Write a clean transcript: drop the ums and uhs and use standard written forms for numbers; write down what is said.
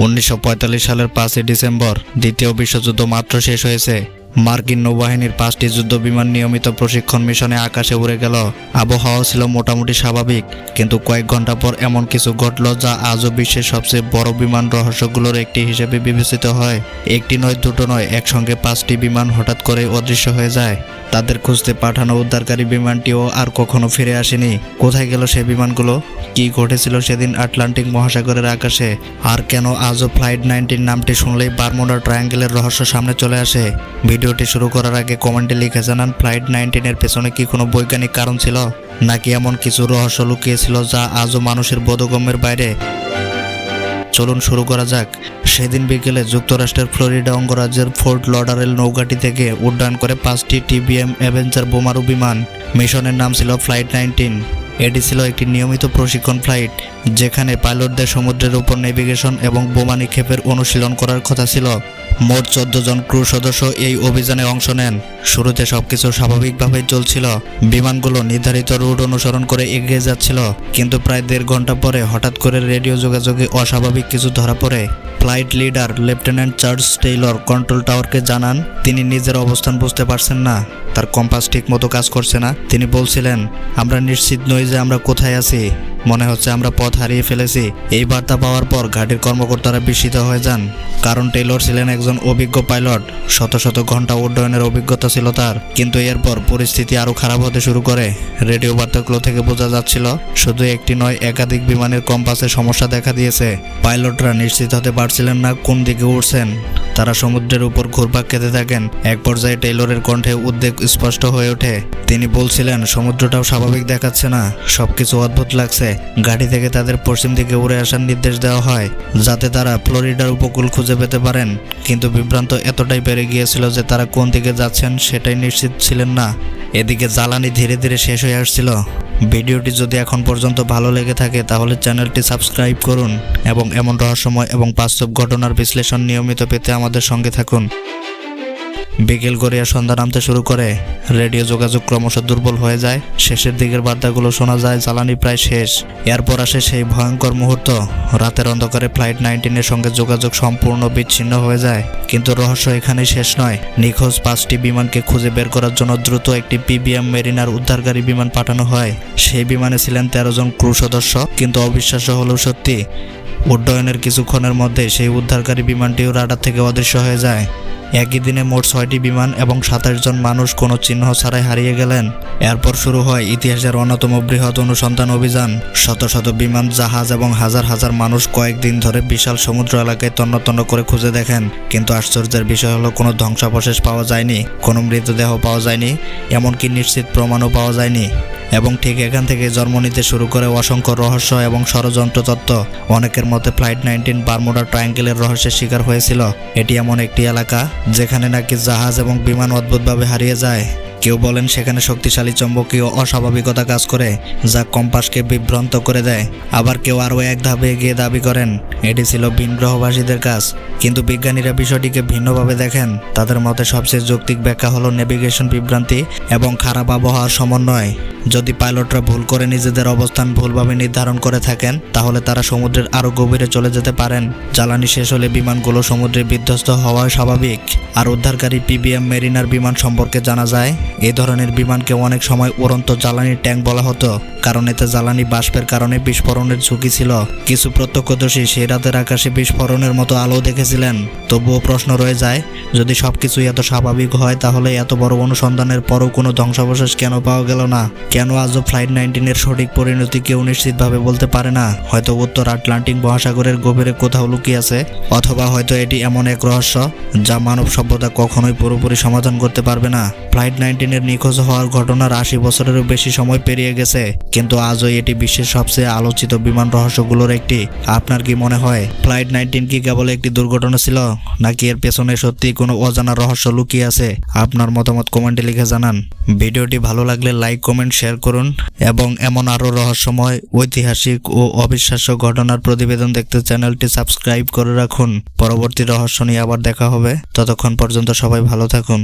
1945 সালের 5 ডিসেম্বর দ্বিতীয় বিশ্বযুদ্ধ মাত্র শেষ হয়েছে। মার্কিন নৌবাহিনীর 5টি যুদ্ধ বিমান নিয়মিত প্রশিক্ষণ মিশনে আকাশে উড়ে গেল। আবহাওয়া ছিল মোটামুটি স্বাভাবিক, কিন্তু কয়েক ঘন্টা পর এমন কিছু ঘটল যা আজও বিশ্বের সবচেয়ে বড় বিমান রহস্যগুলোর একটি হিসেবে বিবেচিত হয়। একটি নয়, দুটো নয়, একসঙ্গে 5টি বিমান হঠাৎ করে অদৃশ্য হয়ে যায়। তাদের খুঁজতে পাঠানো উদ্ধারকারী বিমানটিও আর কখনো ফিরে আসেনি। কোথায় গেল সেই বিমানগুলো? কি ঘটেছিল সেদিন আটলান্টিক মহাসাগরের আকাশে? আর কেন আজও ফ্লাইট 19 নামটি শুনলেই বারমুডা ট্রায়াঙ্গেলের রহস্য সামনে চলে আসে? ভিডিওটি শুরু করার আগে কমেন্টে লিখে জানান, ফ্লাইট 19 এর পেছনে কি কোনো বৈজ্ঞানিক কারণ ছিল, নাকি এমন কিছু রহস্য লুকিয়েছিল যা আজও মানুষের বোধগম্যের বাইরে? চলুন শুরু করা যাক। সেদিন বিকেলে যুক্তরাষ্ট্রের ফ্লোরিডা অঙ্গরাজ্যের ফোর্ট লডারেল নৌঘাঁটি থেকে উড্ডয়ন করে 5টি টিবিএম অ্যাভেঞ্জার বোমারু বিমান। মিশনের নাম ছিল ফ্লাইট 19। এটি ছিল একটি নিয়মিত প্রশিক্ষণ ফ্লাইট, যেখানে পাইলটদের সমুদ্রের উপর নেভিগেশন এবং বোমা নিক্ষেপের অনুশীলন করার কথা ছিল। মোট 14 জন ক্রু সদস্য এই অভিযানে অংশ নেন। শুরুতে সবকিছু স্বাভাবিকভাবেই চলছিল। বিমানগুলো নির্ধারিত রুট অনুসরণ করে এগিয়ে যাচ্ছিল, কিন্তু প্রায় 1.5 ঘন্টা পরে হঠাৎ করে রেডিও যোগাযোগে অস্বাভাবিক কিছু ধরা পড়ে। Flight leader lieutenant Charles Taylor control টাওয়ারকে জানান তিনি নিজের অবস্থান বুঝতে পারছেন না। তার কম্পাস ঠিক মতো কাজ করছে না। তিনি বলছিলেন, আমরা নিশ্চিত নই যে আমরা কোথায় আছি, মনে হচ্ছে আমরা পথ হারিয়ে ফেলেছি। এই বার্তা পাওয়ার পর ঘাটির কর্মকর্তারা বিস্মিত হয়ে যান, কারণ টেইলর ছিলেন একজন অভিজ্ঞ পাইলট। শত শত ঘন্টা উড্ডয়নের অভিজ্ঞতা ছিল তার। কিন্তু এরপর পরিস্থিতি আরও খারাপ হতে শুরু করে। রেডিও বার্তাগুলো থেকে বোঝা যাচ্ছিল শুধু একটি নয়, একাধিক বিমানের কম্পাসে সমস্যা দেখা দিয়েছে। পাইলটরা নিশ্চিত হতে পারছিলেন না কোন দিকে উড়ছেন। তারা সমুদ্রের উপর ঘুরপাক খেতে থাকেন। এক পর্যায়ে টেইলরের কণ্ঠে উদ্বেগ স্পষ্ট হয়ে ওঠে। তিনি বলছিলেন, সমুদ্রটাও স্বাভাবিক দেখাচ্ছে না, সবকিছু অদ্ভুত লাগছে। ঘাঁটি থেকে তাদের পশ্চিম দিকে উড়ে আসার নির্দেশ দেওয়া হয়, যাতে তারা ফ্লোরিডার উপকূল খুঁজে পেতে পারেন। কিন্তু বিভ্রান্ত এতটাই বেড়ে গিয়েছিল যে তারা কোন দিকে যাচ্ছেন সেটাই নিশ্চিত ছিলেন না। এদিকে জ্বালানি ধীরে ধীরে শেষ হয়ে আসছিল। ভিডিওটি যদি এখন পর্যন্ত ভালো লেগে থাকে তাহলে চ্যানেলটি সাবস্ক্রাইব করুন এবং এমন রহস্যময় এবং বাস্তব ঘটনার বিশ্লেষণ নিয়মিত পেতে আমাদের সঙ্গে থাকুন। বিকেল গড়িয়া সন্ধ্যা নামতে শুরু করে। রেডিও যোগাযোগ ক্রমশ দুর্বল হয়ে যায়। শেষের দিকের বার্তাগুলো শোনা যায় জ্বালানি প্রায় শেষ। এরপর আসে সেই ভয়ঙ্কর মুহূর্ত। রাতের অন্ধকারে ফ্লাইট 19 এর সঙ্গে যোগাযোগ সম্পূর্ণ বিচ্ছিন্ন হয়ে যায়। কিন্তু রহস্য এখানেই শেষ নয়। নিখোঁজ 5টি বিমানকে খুঁজে বের করার জন্য দ্রুত একটি পিবিএম মেরিনার উদ্ধারকারী বিমান পাঠানো হয়। সেই বিমানে ছিলেন 13 জন ক্রু সদস্য। কিন্তু অবিশ্বাস্য হলেও সত্যি, উড্ডয়নের কিছুক্ষণের মধ্যে সেই উদ্ধারকারী বিমানটিও রাডার থেকে অদৃশ্য হয়ে যায়। একই দিনে মোট 6টি বিমান এবং 27 জন মানুষ কোনো চিহ্ন ছাড়াই হারিয়ে গেলেন। এরপর শুরু হয় ইতিহাসের অন্যতম বৃহৎ অনুসন্ধান অভিযান। শত শত বিমান, জাহাজ এবং হাজার হাজার মানুষ কয়েকদিন ধরে বিশাল সমুদ্র এলাকায় তন্ন তন্ন করে খুঁজে দেখেন। কিন্তু আশ্চর্যের বিষয় হলো কোনো ধ্বংসাবশেষ পাওয়া যায়নি, কোনো মৃতদেহ পাওয়া যায়নি, এমনকি নিশ্চিত প্রমাণও পাওয়া যায়নি। এবং ঠিক এখান থেকে জন্ম নিতে শুরু করে অসংখ্য রহস্য এবং ষড়যন্ত্র তত্ত্ব। অনেকের মতে ফ্লাইট 19 বারমুডা ট্রায়াঙ্গেলের রহস্যের শিকার হয়েছিল। এটি এমন একটি এলাকা যেখানে নাকি জাহাজ এবং বিমান অদ্ভুতভাবে হারিয়ে যায়। কেউ বলেন সেখানে শক্তিশালী চৌম্বকীয় অস্বাভাবিকতা কাজ করে, যা কম্পাসকে বিভ্রান্ত করে দেয়। আবার কেউ আরও এক ধাপে এগিয়ে দাবি করেন এটি ছিল ভিনগ্রহবাসীদের কাজ। কিন্তু বিজ্ঞানীরা বিষয়টিকে ভিন্নভাবে দেখেন। তাদের মতে সবচেয়ে যৌক্তিক ব্যাখ্যা হলো নেভিগেশন বিভ্রান্তি এবং খারাপ আবহাওয়ার সমন্বয়। যদি পাইলটরা ভুল করে নিজেদের অবস্থান ভুলভাবে নির্ধারণ করে থাকেন, তাহলে তারা সমুদ্রের আরও গভীরে চলে যেতে পারেন। জ্বালানি শেষ হলে বিমানগুলো সমুদ্রে বিধ্বস্ত হওয়া স্বাভাবিক। আর উদ্ধারকারী পিবিএম মেরিনার বিমান সম্পর্কে জানা যায়, এই ধরনের বিমানকে অনেক সময় উড়ন্ত জ্বালানি ট্যাঙ্ক বলা হতো, কারণ এতে জ্বালানি বাষ্পের কারণে বিস্ফোরণের ঝুঁকি ছিল। কিছু প্রত্যক্ষদর্শী সেই রাতের আকাশে বিস্ফোরণের মতো আলো দেখেছিলেন। তবুও প্রশ্ন রয়ে যায়, যদি সবকিছুই এত স্বাভাবিক হয়, তাহলে এত বড় অনুসন্ধানের পরও কোনো ধ্বংসাবশেষ কেন পাওয়া গেল না? কেন আজও ফ্লাইট 19 এর সঠিক পরিণতি কেউ নিশ্চিতভাবে বলতে পারে না? হয়তো উত্তর আটলান্টিক মহাসাগরের গভীরে কোথাও লুকিয়ে আছে, অথবা হয়তো এটি এমন এক রহস্য যা মানব সভ্যতা কখনোই পুরোপুরি সমাধান করতে পারবে না। ফ্লাইট 19 এর নিখোঁজ হওয়ার ঘটনার 80 বছরেরও বেশি সময় পেরিয়ে গেছে, কিন্তু আজও এটি বিশ্বের সবচেয়ে আলোচিত বিমান রহস্যগুলোর একটি। আপনার কি মনে হয় ফ্লাইট 19 কি কেবল একটি দুর্ঘটনা ছিল, নাকি এর পেছনে সত্যি কোনো অজানা রহস্য লুকিয়ে আছে? আপনার মতামত কমেন্টে লিখে জানান। ভিডিওটি ভালো লাগলে লাইক, কমেন্ট, শেয়ার করুন এবং এমন আরও রহস্যময়, ঐতিহাসিক ও অবিশ্বাস্য ঘটনার প্রতিবেদন দেখতে চ্যানেলটি সাবস্ক্রাইব করে রাখুন। পরবর্তী রহস্য নিয়ে আবার দেখা হবে। ততক্ষণ পর্যন্ত সবাই ভালো থাকুন।